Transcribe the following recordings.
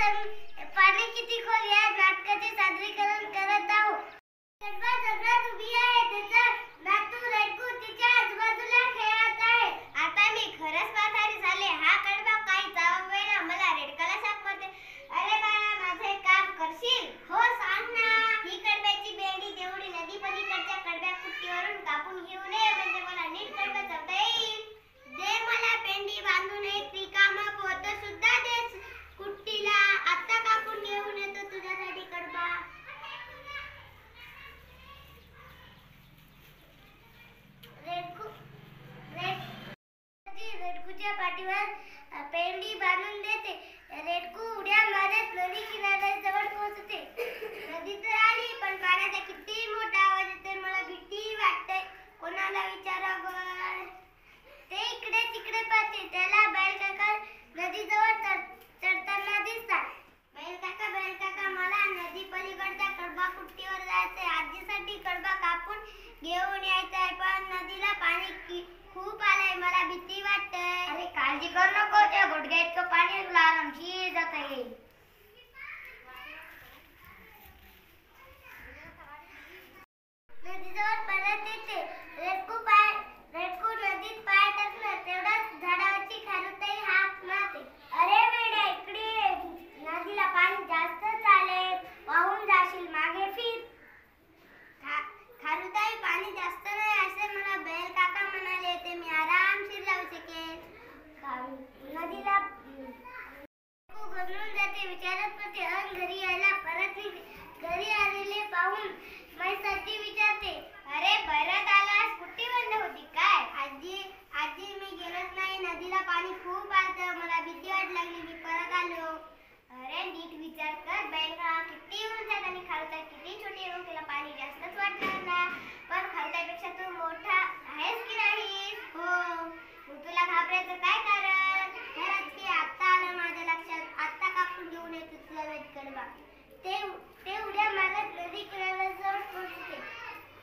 पाणी किती खोल या नाटकाचे सादरीकरण करत आहोत. कडबा जंगलात उभी आहे. त्याचा नातू रेडकू तिच्या आजूबाजूला खेळत आहे. आता मी खरंच म्हातारी झाले. हा कडबा काही चाववेना. मला रेडकाला शाप मारते. अरे बाळा, माझे काम करशील? हो, सांग ना. ही कडब्याची बेंडी तेवढी नदी पलीकडच्या कडब्या कुट्टीवरून कापून घेऊन ये, म्हणजे मला नीट कडबा चावता येईल. दे मला पेंडी बांधून एक रिकामा पोत सुद्धा दे कुट्टीला. आता कापून घेऊन येतो तुझ्यासाठी कडबा. रेडकूच्या पाठीवर पेंडी बांधून देते. रेडकू उड्या मारत नदी किनाऱ्याजवळ पोहोचते. नदी तर आली, पण पाण्याचा किती मोठा आवाज येते. मला भीती वाटते. कोणाला विचारावं? ते इकडे तिकडे पाहते. त्याला बैलकाका नदीजवळ चढताना दिसतात. बैलकाका, मला नदी पलीकडच्या कडबा कुट्टीवर जायचंय. आजीसाठी कडबा कापून घेऊन यायचंय, पण नदीला पाणी खूप आलंय. मला भीती वाटते. अरे काळजी करू नको. त्या गुडघ्या इतकं पाणी तुला आरामशीर जाता येईल. नदीजवळ परत येते. रेडकू नदीत पाय टाकला तेवढ्यात झाडावरची खारुताई हाक मारते. अरे वेड्या, इकडे नदीला पाणी जास्तच आले. वाहून जाशील. मागे फिर. खारुताई, पाणी जास्त नाही असे मला बैलकाका म्हणाले. ते मी आरामशीर जाऊ शकेन. नदीला घबरून जाते. विचारत पडते. घरी यायला परत घरी आलेले पाहून मैसाची विचारते. अरे परत आलास? कुट्टी बंद होती काय? आजी मी गेलोच नाही. नदीला पाणी खूप आलं. मला भीती वाटू लागली. मी परत आलो. अरे नीट विचार कर. बैलकाका किती उंच आहेत आणि खारुताई किती छोटी आहे. तिला पाणी जास्तच वाटलं ना. पण खारुताईपेक्षा तू मोठा आहेस की नाही? हो. मग तुला घाबरायचं काय कारण? खरंच की आता आलं माझ्या लक्षात. आता कापून घेऊन येतो तुझा कडबा. ते उड्या मारत नदी किनाऱ्याजवळ पोहोचते.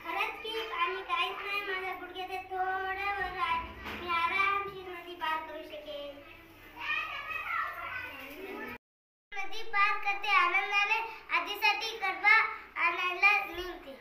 खरंच की आणि काहीच नाही. माझ्या गुडघ्याचे थोडं वर आहे. मी आरामशीर नदी पार करू शकेन. नदी पार करते. आनंदाने आजीसाठी कडबा आणायला निघते.